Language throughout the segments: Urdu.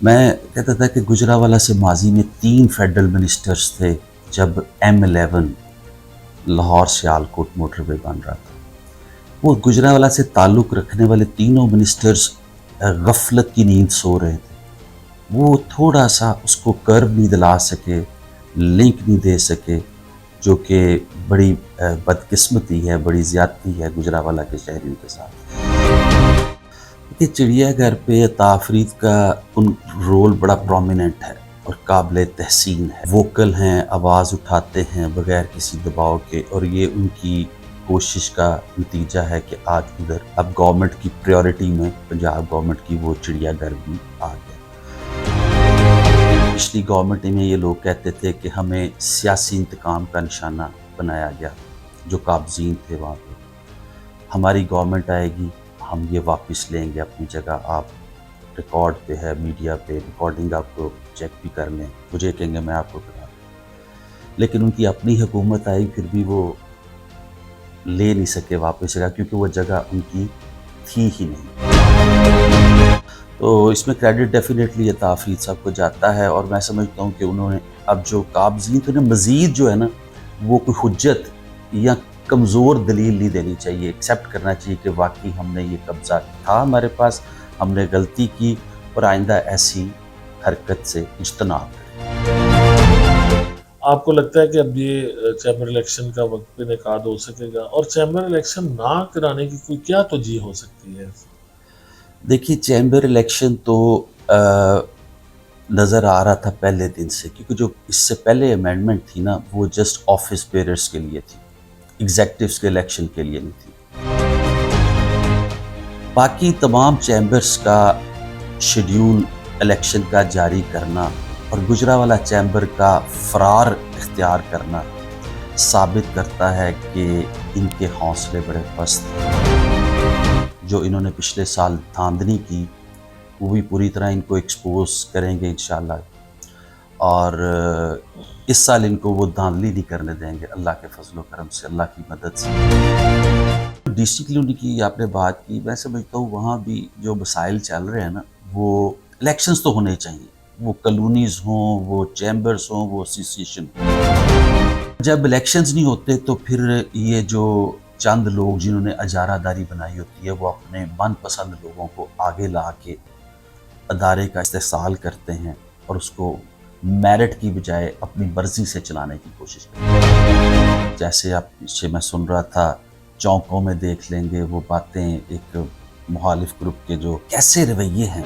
میں کہتا تھا کہ گجرانوالہ سے ماضی میں 3 فیڈرل منسٹرز تھے جب M11 لاہور سیالکوٹ موٹر وے بن رہا تھا. وہ گجرانوالہ سے تعلق رکھنے والے تینوں منسٹرز غفلت کی نیند سو رہے تھے. وہ تھوڑا سا اس کو کرو نہیں دلا سکے، لنک نہیں دے سکے، جو کہ بڑی بدقسمتی ہے، بڑی زیادتی ہے گجرانوالہ کے شہریوں کے ساتھ. کہ چڑیا گھر پہ عطا فرید کا ان رول بڑا پرومیننٹ ہے اور قابل تحسین ہے. ووکل ہیں، آواز اٹھاتے ہیں بغیر کسی دباؤ کے، اور یہ ان کی کوشش کا نتیجہ ہے کہ آج ادھر اب گورنمنٹ کی پریورٹی میں پنجاب گورنمنٹ کی وہ چڑیا گھر بھی آ گیا. پچھلی گورنمنٹ میں یہ لوگ کہتے تھے کہ ہمیں سیاسی انتقام کا نشانہ بنایا گیا جو قابضین تھے وہاں پہ. ہماری گورنمنٹ آئے گی، ہم یہ واپس لیں گے اپنی جگہ. آپ ریکارڈ پہ ہے، میڈیا پہ ریکارڈنگ آپ کو چیک بھی کر لیں، مجھے کہیں گے میں آپ کو کرا دوں. لیکن ان کی اپنی حکومت آئی، پھر بھی وہ لے نہیں سکے واپس جگہ، کیونکہ وہ جگہ ان کی تھی ہی نہیں. تو اس میں کریڈٹ ڈیفینیٹلی عطا فرید صاحب کو جاتا ہے، اور میں سمجھتا ہوں کہ انہوں نے اب جو قابضین تھے نا، مزید جو ہے نا وہ کوئی حجت یا کمزور دلیل نہیں دینی چاہیے. ایکسیپٹ کرنا چاہیے کہ واقعی ہم نے یہ قبضہ تھا ہمارے پاس، ہم نے غلطی کی، اور آئندہ ایسی حرکت سے اجتناب کریں. آپ کو لگتا ہے کہ اب یہ چیمبر الیکشن کا وقت پہ انعقاد ہو سکے گا، اور چیمبر الیکشن نہ کرانے کی کوئی کیا توجہ ہو سکتی ہے؟ دیکھیے، چیمبر الیکشن تو نظر آ رہا تھا پہلے دن سے، کیونکہ جو اس سے پہلے امینڈمنٹ تھی نا وہ جسٹ آفس بیئررز کے لیے تھی، ایگزیکٹوز کے الیکشن کے لیے نہیں تھی. باقی تمام چیمبرز کا شیڈیول الیکشن کا جاری کرنا اور گجرانوالہ چیمبر کا فرار اختیار کرنا ثابت کرتا ہے کہ ان کے حوصلے بڑے پست ہیں. جو انہوں نے پچھلے سال دھاندلی کی وہ بھی پوری طرح ان کو ایکسپوز کریں گے انشاءاللہ، اور اس سال ان کو وہ دھاندلی نہیں کرنے دیں گے اللہ کے فضل و کرم سے، اللہ کی مدد سے. ڈی سی کلونی کی آپ نے بات کی، میں سمجھتا ہوں وہاں بھی جو مسائل چل رہے ہیں نا، وہ الیکشنز تو ہونے چاہیے، وہ کلونیز ہوں، وہ چیمبرز ہوں، وہ ایسوسیشن ہوں. جب الیکشنز نہیں ہوتے تو پھر یہ جو چند لوگ جنہوں نے اجارہ داری بنائی ہوتی ہے وہ اپنے من پسند لوگوں کو آگے لا کے ادارے کا استحصال کرتے ہیں اور اس کو میرٹ کی بجائے اپنی مرضی سے چلانے کی کوشش کرتے ہیں. جیسے آپ پیچھے میں سن رہا تھا، چوکوں میں دیکھ لیں گے وہ باتیں، ایک مخالف گروپ کے جو کیسے رویے ہیں.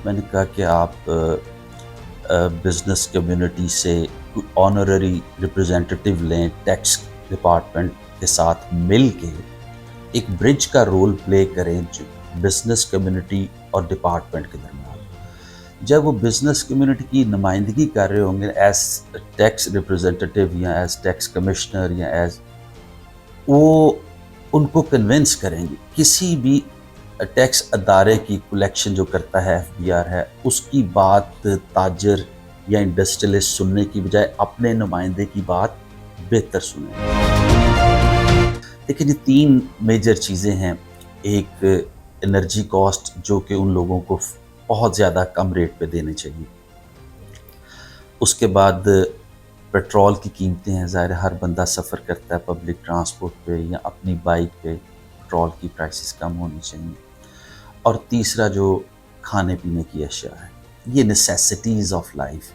میں نے کہا کہ آپ بزنس کمیونٹی سے آنرری ریپریزنٹیٹیو لیں، ٹیکس ڈپارٹمنٹ کے ساتھ مل کے ایک برج کا رول پلے کریں جو بزنس کمیونٹی اور ڈپارٹمنٹ کے درمیان. جب وہ بزنس کمیونٹی کی نمائندگی کر رہے ہوں گے ایز ٹیکس ریپریزنٹیٹیو یا ایز ٹیکس کمشنر یا ایز، وہ ان کو کنونس کریں گے. کسی بھی ٹیکس ادارے کی کلیکشن جو کرتا ہے FBR ہے، اس کی بات تاجر یا انڈسٹریلسٹ سننے کی بجائے اپنے نمائندے کی بات بہتر سنیں. لیکن یہ 3 میجر چیزیں ہیں. ایک انرجی کاسٹ جو کہ ان لوگوں کو بہت زیادہ کم ریٹ پہ دینے چاہیے. اس کے بعد پیٹرول کی قیمتیں ہیں، ظاہر ہر بندہ سفر کرتا ہے پبلک ٹرانسپورٹ پہ یا اپنی بائک پہ، پیٹرول کی پرائسز کم ہونی چاہیے. اور تیسرا جو کھانے پینے کی اشیاء ہے، یہ نیسیسٹیز آف لائف.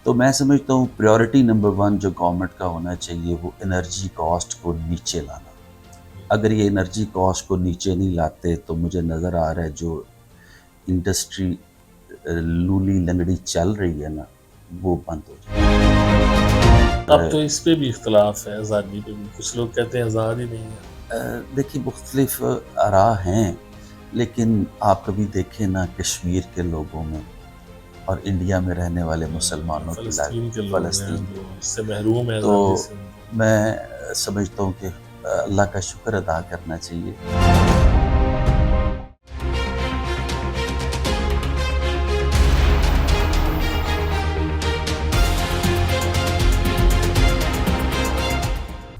تو میں سمجھتا ہوں پریورٹی نمبر 1 جو گورنمنٹ کا ہونا چاہیے وہ انرجی کاسٹ کو نیچے لانا. اگر یہ انرجی کاسٹ کو نیچے نہیں لاتے تو مجھے نظر آ رہا ہے جو انڈسٹری لولی لنگڑی چل رہی ہے نا وہ بند ہو جائے. اب تو اس پہ بھی اختلاف ہے، آزادی پہ بھی کچھ لوگ کہتے ہیں آزاد ہی نہیں ہے. دیکھیے مختلف آراء ہیں، لیکن آپ کبھی دیکھیں نا کشمیر کے لوگوں میں اور انڈیا میں رہنے والے مسلمانوں کی فلسطین کے لوگ ہیں جو اس سے محروم ہیں تو آزادی سے. میں سمجھتا ہوں کہ اللہ کا شکر ادا کرنا چاہیے.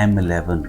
M11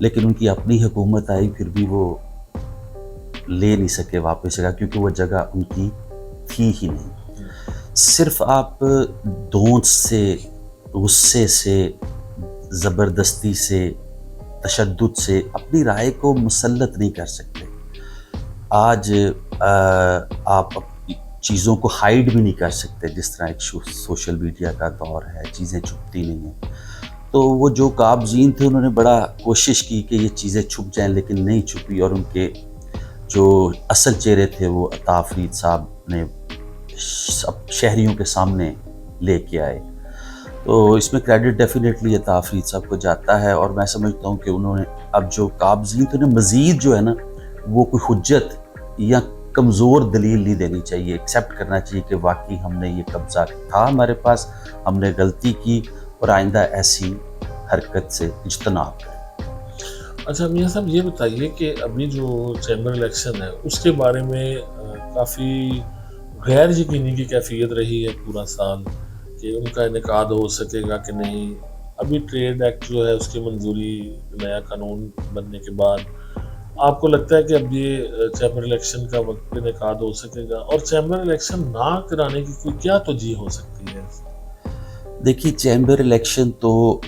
لیکن ان کی اپنی حکومت آئی پھر بھی وہ لے نہیں سکے واپس جگہ، کیونکہ وہ جگہ ان کی تھی ہی نہیں۔ صرف آپ دونت سے، غصے سے، زبردستی سے، تشدد سے اپنی رائے کو مسلط نہیں کر سکتے۔ آج آپ چیزوں کو ہائیڈ بھی نہیں کر سکتے، جس طرح ایک سوشل میڈیا کا دور ہے، چیزیں چھپتی نہیں ہیں۔ تو وہ جو قابضین تھے انہوں نے بڑا کوشش کی کہ یہ چیزیں چھپ جائیں، لیکن نہیں چھپی، اور ان کے جو اصل چہرے تھے وہ عطا فرید صاحب نے شہریوں کے سامنے لے کے آئے۔ تو اس میں کریڈٹ ڈیفینیٹلی عطا فرید صاحب کو جاتا ہے، اور میں سمجھتا ہوں کہ انہوں نے اب جو قابضین تھے انہیں مزید جو ہے نا وہ کوئی حجت یا کمزور دلیل نہیں دینی چاہیے، ایکسیپٹ کرنا چاہیے کہ واقعی ہم نے یہ قبضہ تھا ہمارے پاس، ہم نے غلطی کی، اور آئندہ ایسی حرکت سے اجتناب کریں۔ اچھا میاں صاحب یہ بتائیے کہ ابھی جو چیمبر الیکشن ہے اس کے بارے میں کافی غیر یقینی کی کیفیت رہی ہے پورا سال کہ ان کا انعقاد ہو سکے گا کہ نہیں۔ ابھی ٹریڈ ایکٹ جو ہے اس کی منظوری، نیا قانون بننے کے بعد آپ کو لگتا ہے کہ اب یہ چیمبر الیکشن کا وقت پہ انعقاد ہو سکے گا؟ اور چیمبر الیکشن نہ کرانے کی کوئی کیا توجہ ہو سکتی ہے؟ دیکھیے چیمبر الیکشن تو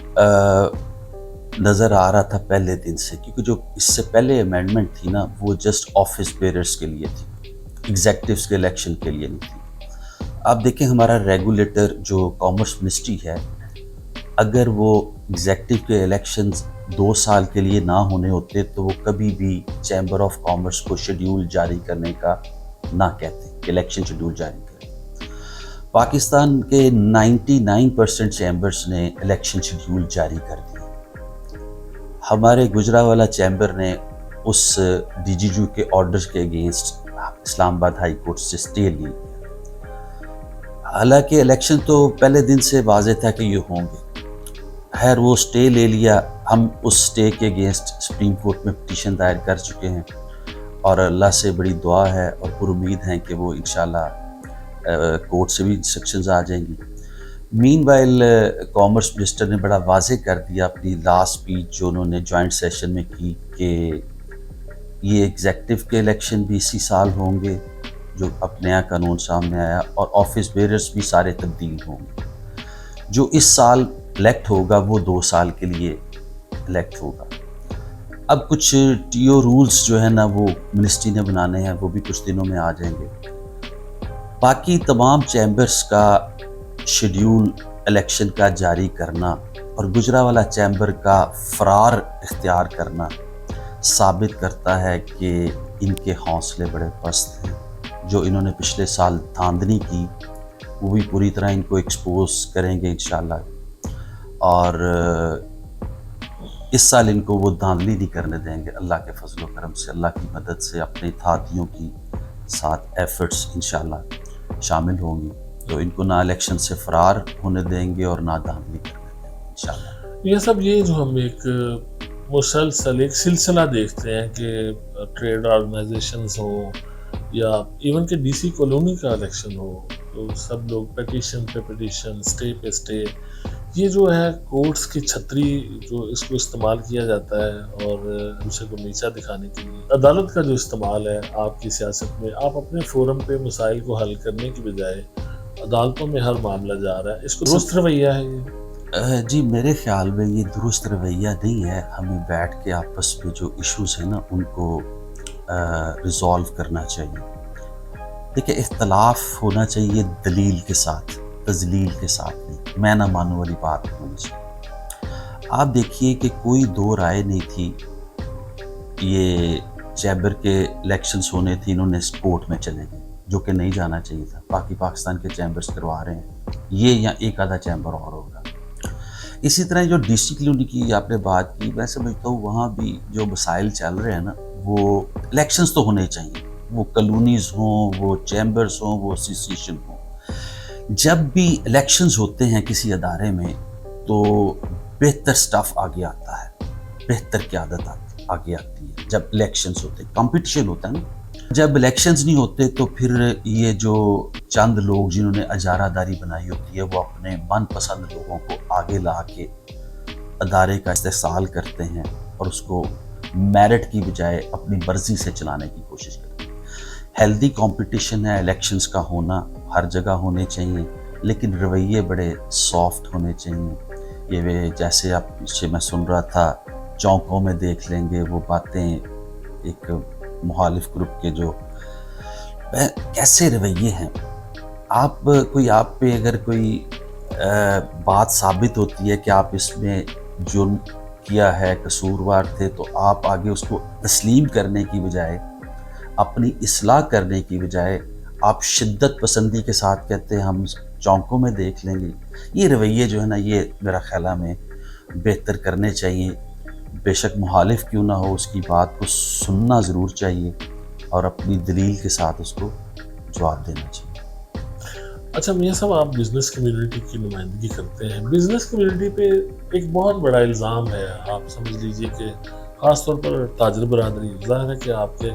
نظر آ رہا تھا پہلے دن سے، کیونکہ جو اس سے پہلے امینڈمنٹ تھی نا وہ جسٹ آفس بیئررز کے لیے تھی، ایگزیکٹوز کے الیکشن کے لیے نہیں تھی۔ آپ دیکھیں ہمارا ریگولیٹر جو کامرس منسٹری ہے، اگر وہ ایگزیکٹو کے الیکشنز 2 سال کے لیے نہ ہونے ہوتے تو وہ کبھی بھی چیمبر آف کامرس کو شیڈیول جاری کرنے کا نہ کہتے کہ الیکشن شیڈیول جاری کریں۔ پاکستان کے 99% چیمبرز نے الیکشن شیڈیول جاری کر دیا۔ ہمارے گجرانوالہ چیمبر نے اس ڈی جی جو کے آرڈرز کے اگینسٹ اسلام آباد ہائی کورٹ سے سٹے لی، حالانکہ الیکشن تو پہلے دن سے واضح تھا کہ یہ ہوں گے۔ خیر وہ سٹے لے لیا، ہم اس سٹے کے اگینسٹ سپریم کورٹ میں پٹیشن دائر کر چکے ہیں، اور اللہ سے بڑی دعا ہے اور پر امید ہیں کہ وہ انشاءاللہ کورٹ سے بھی انسٹرکشنز آ جائیں گی۔ مین وائل کامرس منسٹر نے بڑا واضح کر دیا اپنی لاسٹ اسپیچ جو انہوں نے جوائنٹ سیشن میں کی کہ یہ ایگزیکٹو کے الیکشن بھی اسی سال ہوں گے جو اب نیا قانون سامنے آیا، اور آفس بیئررز بھی سارے تبدیل ہوں گے۔ جو اس سال الیکٹ ہوگا وہ 2 سال کے لیے الیکٹ ہوگا۔ اب کچھ ٹی او رولز جو ہے نا وہ منسٹری نے بنانے ہیں، وہ بھی کچھ دنوں میں آ جائیں گے۔ باقی تمام چیمبرز کا شیڈیول الیکشن کا جاری کرنا اور گجرانوالہ چیمبر کا فرار اختیار کرنا ثابت کرتا ہے کہ ان کے حوصلے بڑے پست ہیں۔ جو انہوں نے پچھلے سال دھاندلی کی وہ بھی پوری طرح ان کو ایکسپوز کریں گے انشاءاللہ، اور اس سال ان کو وہ دھاندلی نہیں کرنے دیں گے۔ اللہ کے فضل و کرم سے، اللہ کی مدد سے اپنے اتحادیوں کی ساتھ ایفرٹس انشاءاللہ شامل ہوں گی، تو ان کو نہ الیکشن سے فرار ہونے دیں گے اور نہ دھاندلی کرنے دیں گے انشاءاللہ۔ یہ سب یہ جو ہم ایک مسلسل ایک سلسلہ دیکھتے ہیں کہ ٹریڈ آرگنائزیشنز ہوں یا ایون کہ ڈی سی کالونی کا الیکشن ہو، تو سب لوگ پیٹیشن پہ پیٹیشن، سٹے پہ سٹے، یہ جو ہے کورٹس کی چھتری جو اس کو استعمال کیا جاتا ہے اور دوسرے کو نیچا دکھانے کے لیے، عدالت کا جو استعمال ہے آپ کی سیاست میں، آپ اپنے فورم پہ مسائل کو حل کرنے کی بجائے عدالتوں میں ہر معاملہ جا رہا ہے، اس کو درست رویہ ہے یہ؟ جی میرے خیال میں یہ درست رویہ نہیں ہے۔ ہمیں بیٹھ کے آپس میں جو ایشوز ہیں نا ان کو ریزالو کرنا چاہیے۔ دیکھیں اختلاف ہونا چاہیے دلیل کے ساتھ، تذلیل کے ساتھ نہیں، میں نہ مانوں والی بات ہونی چاہیے۔ آپ دیکھیے کہ کوئی 2 رائے نہیں تھی، یہ چیمبر کے الیکشنز ہونے تھے، انہوں نے کورٹ میں چلے گئے، جو کہ نہیں جانا چاہیے تھا۔ باقی پاکستان کے چیمبرز کروا رہے ہیں یہ، یا ایک آدھا چیمبر اور ہوگا۔ اسی طرح جو ڈی سی کالونی کی آپ نے بات کی، میں سمجھتا ہوں وہاں بھی جو مسائل چل رہے ہیں نا وہ الیکشنز تو ہونے چاہیے، وہ کالونیز ہوں، وہ چیمبرز ہوں، وہ ایسوسیشن ہوں۔ جب بھی الیکشنز ہوتے ہیں کسی ادارے میں تو بہتر سٹاف آگے آتا ہے، بہتر قیادت آگے آتی ہے۔ جب الیکشنز ہوتے ہیں کمپٹیشن ہوتا ہے نا، جب الیکشنز نہیں ہوتے تو پھر یہ جو چند لوگ جنہوں نے اجارہ داری بنائی ہوتی ہے وہ اپنے من پسند لوگوں کو آگے لا کے ادارے کا استحصال کرتے ہیں اور اس کو میرٹ کی بجائے اپنی مرضی سے چلانے کی کوشش کریں. ہیلدی کمپٹیشن ہے الیکشنز کا ہونا، ہر جگہ ہونے چاہیے، لیکن رویے بڑے سافٹ ہونے چاہیے. یہ جیسے آپ پیچھے میں سن رہا تھا چوکوں میں دیکھ لیں گے وہ باتیں، ایک مخالف گروپ کے جو کیسے رویے ہیں. آپ پہ اگر کوئی بات ثابت ہوتی ہے کہ آپ اس میں جرم کیا ہے، قصوروار تھے، تو آپ آگے اس کو تسلیم کرنے کی بجائے، اپنی اصلاح کرنے کی بجائے آپ شدت پسندی کے ساتھ کہتے ہیں ہم چونکوں میں دیکھ لیں گے. یہ رویے جو ہے نا، یہ میرا خیال میں بہتر کرنے چاہیے. بے شک مخالف کیوں نہ ہو، اس کی بات کو سننا ضرور چاہیے اور اپنی دلیل کے ساتھ اس کو جواب دینا چاہیے. اچھا میاں صاحب، آپ بزنس کمیونٹی کی نمائندگی کرتے ہیں. بزنس کمیونٹی پہ ایک بہت بڑا الزام ہے، آپ سمجھ لیجئے کہ خاص طور پر تاجر برادری. ظاہر ہے کہ آپ کے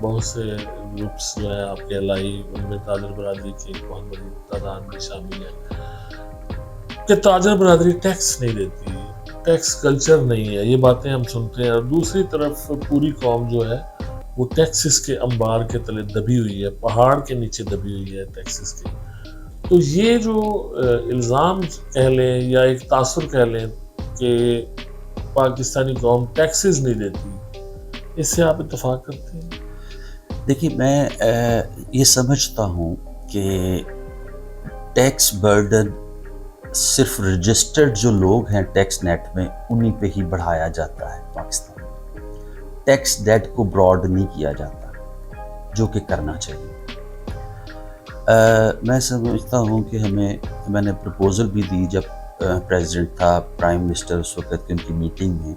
بہت سے گروپس جو ہے آپ کے الائی، ان میں تاجر برادری کی ایک بہت بڑی تعداد بھی شامل ہے کہ تاجر برادری ٹیکس نہیں دیتی، ٹیکس کلچر نہیں ہے. یہ باتیں ہم سنتے ہیں. اور دوسری طرف پوری قوم جو ہے وہ ٹیکسز کے انبار کے تلے دبی ہوئی ہے، پہاڑ کے نیچے دبی ہوئی ہے ٹیکسز کے. تو یہ جو الزام کہہ لیں یا ایک تاثر کہہ لیں کہ پاکستانی قوم ٹیکسز نہیں دیتی، اس سے آپ اتفاق کرتے ہیں؟ دیکھیے، میں یہ سمجھتا ہوں کہ ٹیکس برڈن صرف رجسٹرڈ جو لوگ ہیں ٹیکس نیٹ میں انہی پہ ہی بڑھایا جاتا ہے. پاکستان میں ٹیکس ڈیٹ کو براڈ نہیں کیا جاتا، جو کہ کرنا چاہیے. میں سمجھتا ہوں کہ میں نے پروپوزل بھی دی جب پریزیڈنٹ تھا، پرائم منسٹر اس وقت کی ان کی میٹنگ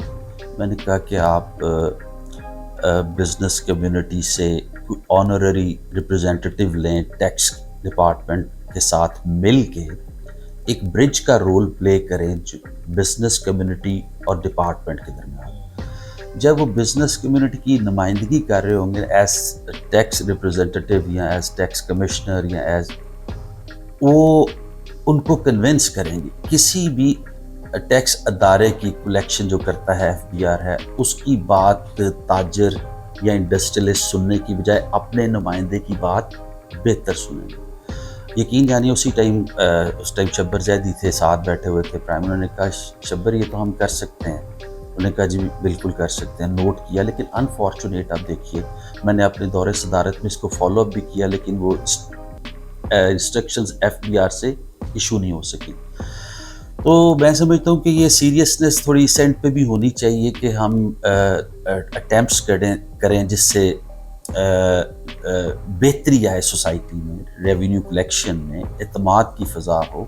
میں نے کہا کہ آپ بزنس کمیونٹی سے آنرری ریپریزنٹیٹیو لیں، ٹیکس ڈپارٹمنٹ کے ساتھ مل کے ایک برج کا رول پلے کریں بزنس کمیونٹی اور ڈپارٹمنٹ کے درمیان. جب وہ بزنس کمیونٹی کی نمائندگی کر رہے ہوں گے ایز ٹیکس ریپریزنٹیٹیو یا ایز ٹیکس کمشنر یا ایز، وہ ان کو کنونس کریں گے. کسی بھی ٹیکس ادارے کی کلیکشن جو کرتا ہے FBR ہے، اس کی بات تاجر یا انڈسٹریلسٹ سننے کی بجائے اپنے نمائندے کی بات بہتر سنیں گے. یقین جانیے اس ٹائم شبر زیدی تھے، ساتھ بیٹھے ہوئے تھے پرائم. انہوں نے کہا شبر یہ تو ہم کر سکتے ہیں. انہوں نے کہا جی بالکل کر سکتے ہیں، نوٹ کیا. لیکن انفارچونیٹ آپ دیکھیے، میں نے اپنے دور صدارت میں اس کو فالو اپ بھی کیا، لیکن وہ انسٹرکشنز FBR سے ایشو نہیں ہو سکی. تو میں سمجھتا ہوں کہ یہ سیریسنس تھوڑی سینٹ پہ بھی ہونی چاہیے کہ ہم اٹیمپٹس کریں جس سے بہتری آئے سوسائٹی میں، ریونیو کلیکشن میں اعتماد کی فضا ہو.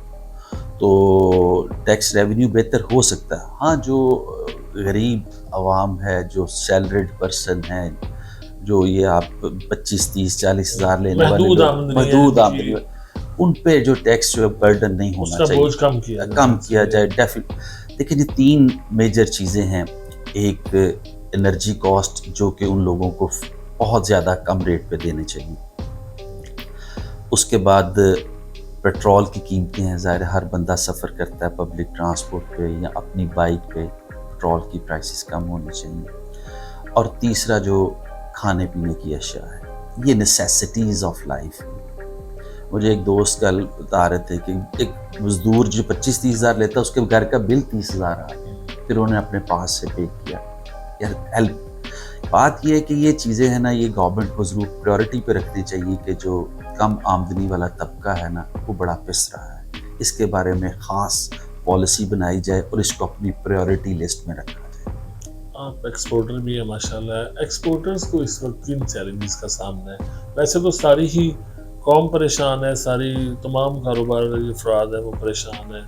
تو ٹیکس ریونیو بہتر ہو سکتا ہے. ہاں، جو غریب عوام ہے، جو سیلریڈ پرسن ہیں، جو یہ آپ 25 30 40 ہزار لینے والے محدود آمدنی، ان پہ جو ٹیکس جو برڈن نہیں ہونا چاہیے، کم کیا جائے. دیکھیں یہ 3 میجر چیزیں ہیں. ایک انرجی کاسٹ جو کہ ان لوگوں کو بہت زیادہ کم ریٹ پہ دینے چاہیے. اس کے بعد پیٹرول کی قیمتیں ہیں. ظاہر ہر بندہ سفر کرتا ہے پبلک ٹرانسپورٹ پہ یا اپنی بائک پہ، پیٹرول کی پرائسز کم ہونی چاہیے. اور تیسرا جو کھانے پینے کی اشیاء ہے، یہ نیسیسٹیز آف لائف. مجھے ایک دوست کل بتا رہے تھے کہ ایک مزدور جو 25 30 ہزار لیتا ہے، اس کے گھر کا بل 30 ہزار آ گیا، پھر انہوں نے اپنے پاس سے پے کیا. یار ہیلپ. بات یہ ہے کہ یہ چیزیں ہیں نا، یہ گورنمنٹ کو ضرور پریورٹی پہ رکھنی چاہیے کہ جو کم آمدنی والا طبقہ ہے نا، وہ بڑا پس رہا ہے. اس کے بارے میں خاص پالیسی بنائی جائے اور اس کو اپنی پریورٹی لسٹ میں رکھا جائے. آپ ایکسپورٹر بھی ہیں ماشاءاللہ. ایکسپورٹرز کو اس وقت کن چیلنجز کا سامنا ہے؟ ویسے تو ساری ہی قوم پریشان ہے، ساری تمام کاروبار افراد ہیں وہ پریشان ہیں،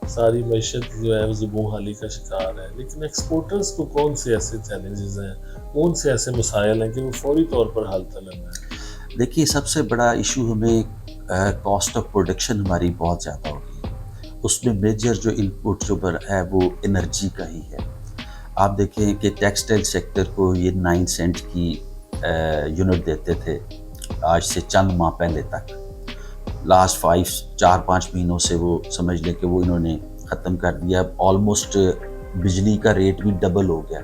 ساری معیشت جو ہے وہ زبوں حالی کا شکار ہے. لیکن ایکسپورٹرز کو کون سے ایسے چیلنجز ہیں، کون سے ایسے مسائل ہیں کہ وہ فوری طور پر حل طلب ہیں؟ دیکھیے، سب سے بڑا ایشو ہمیں کاسٹ آف پروڈکشن ہماری بہت زیادہ ہوگی. اس میں میجر جو ان پٹ جو ہے وہ انرجی کا ہی ہے. آپ دیکھیں کہ ٹیکسٹائل سیکٹر کو یہ 9 سینٹ کی یونٹ دیتے تھے آج سے چند ماہ پہلے تک. لاسٹ 4-5 مہینوں سے وہ سمجھ لیں کہ وہ انہوں نے ختم کر دیا. آلموسٹ بجلی کا ریٹ بھی ڈبل ہو گیا.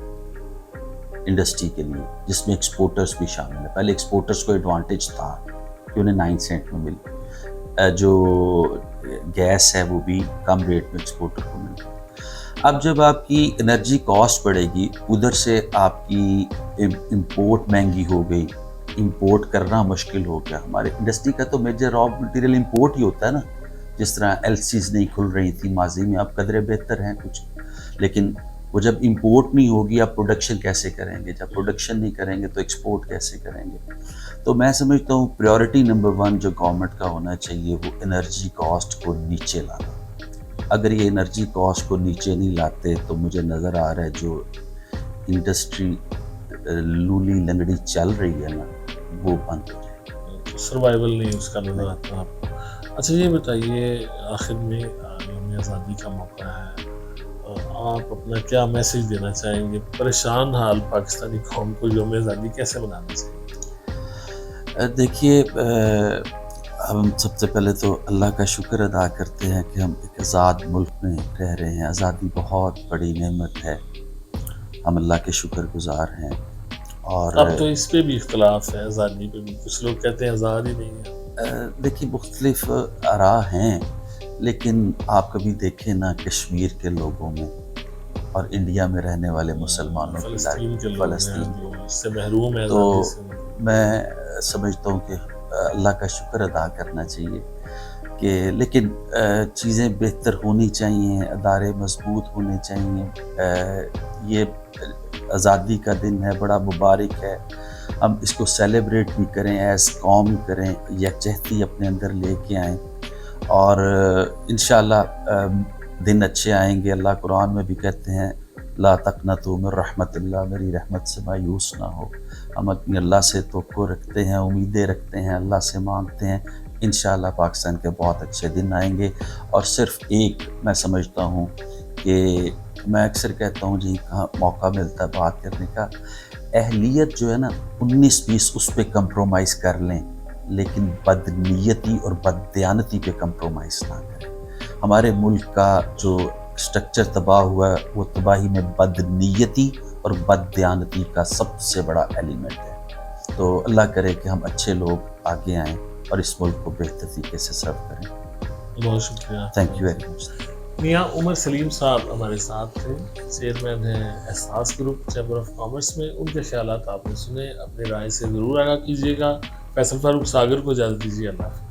انڈسٹری کے لیے، جس میں ایکسپورٹرز بھی شامل ہیں. پہلے ایکسپورٹرز کو ایڈوانٹیج تھا کہ انہیں 9 سینٹ میں ملی، جو گیس ہے وہ بھی کم ریٹ میں ایکسپورٹر کو ملی. اب جب آپ کی انرجی کاسٹ بڑھے گی، ادھر سے آپ کی امپورٹ مہنگی ہو گئی، امپورٹ کرنا مشکل ہو گیا. ہمارے انڈسٹری کا تو میجر را مٹیریل امپورٹ ہی ہوتا ہے نا. جس طرح ایل سیز نہیں کھل رہی تھی ماضی میں، اب قدرے بہتر ہیں کچھ، لیکن وہ جب امپورٹ نہیں ہوگی آپ پروڈکشن کیسے کریں گے؟ جب پروڈکشن نہیں کریں گے تو ایکسپورٹ کیسے کریں گے؟ تو میں سمجھتا ہوں پریورٹی نمبر 1 جو گورنمنٹ کا ہونا چاہیے وہ انرجی کاسٹ کو نیچے لانا. اگر یہ انرجی کاسٹ کو نیچے نہیں لاتے تو مجھے نظر آ رہا ہے جو انڈسٹری لولی لنگڑی چل رہی ہے نا وہ بند ہو جائے. سروائیول نہیں اس کا نظر آتا آپ کو. اچھا یہ بتائیے آخر میں یوم آزادی کا موقع ہے، آپ اپنا کیا میسیج دینا چاہیں گے؟ پریشان حال پاکستانی قوم کو یوم آزادی کیسے منانا چاہیے؟ دیکھیے ہم سب سے پہلے تو اللہ کا شکر ادا کرتے ہیں کہ ہم ایک آزاد ملک میں رہ رہے ہیں. آزادی بہت بڑی نعمت ہے، ہم اللہ کے شکر گزار ہیں. اور اب تو اس پہ بھی اختلاف ہے، آزادی پہ بھی کچھ لوگ کہتے ہیں آزاد ہی نہیں ہے. دیکھیے مختلف آراء ہیں، لیکن آپ کبھی دیکھیں نا کشمیر کے لوگوں میں اور انڈیا میں رہنے والے مسلمانوں کی فلسطین کے لوگ فلسطین ہیں جو اس سے محروم ہیں تو آزادی سے. میں سمجھتا ہوں کہ اللہ کا شکر ادا کرنا چاہیے کہ لیکن چیزیں بہتر ہونی چاہیے، ادارے مضبوط ہونے چاہیے. یہ آزادی کا دن ہے، بڑا مبارک ہے، ہم اس کو سیلیبریٹ بھی کریں، ایز قوم کریں، یکجہتی اپنے اندر لے کے آئیں اور انشاءاللہ دن اچھے آئیں گے. اللہ قرآن میں بھی کہتے ہیں لا تقنطوا من رحمت اللہ، میری رحمت سے مایوس نہ ہو. ہم اپنی اللہ سے توقع رکھتے ہیں، امیدیں رکھتے ہیں، اللہ سے مانگتے ہیں. انشاءاللہ پاکستان کے بہت اچھے دن آئیں گے. اور صرف ایک میں سمجھتا ہوں کہ میں اکثر کہتا ہوں جی کہاں موقع ملتا ہے بات کرنے کا، اہلیت جو ہے نا 19-20 اس پہ کمپرومائز کر لیں، لیکن بدنیتی اور بددیانتی پہ کمپرومائز نہ کریں. ہمارے ملک کا جو سٹرکچر تباہ ہوا ہے وہ تباہی میں بدنیتی اور بددیانتی کا سب سے بڑا ایلیمنٹ ہے. تو اللہ کرے کہ ہم اچھے لوگ آگے آئیں اور اس ملک کو بہتر طریقے سے سرو کریں. بہت شکریہ. Thank you very much. میاں عمر سلیم صاحب ہمارے ساتھ تھے، چیئرمین ہیں احساس گروپ چیمبر آف کامرس میں. ان کے خیالات آپ نے سنے، اپنی رائے سے ضرور آگاہ کیجیے گا. فیصل فاروق ساگر کو اجازت دیجیے. اللہ حافظ.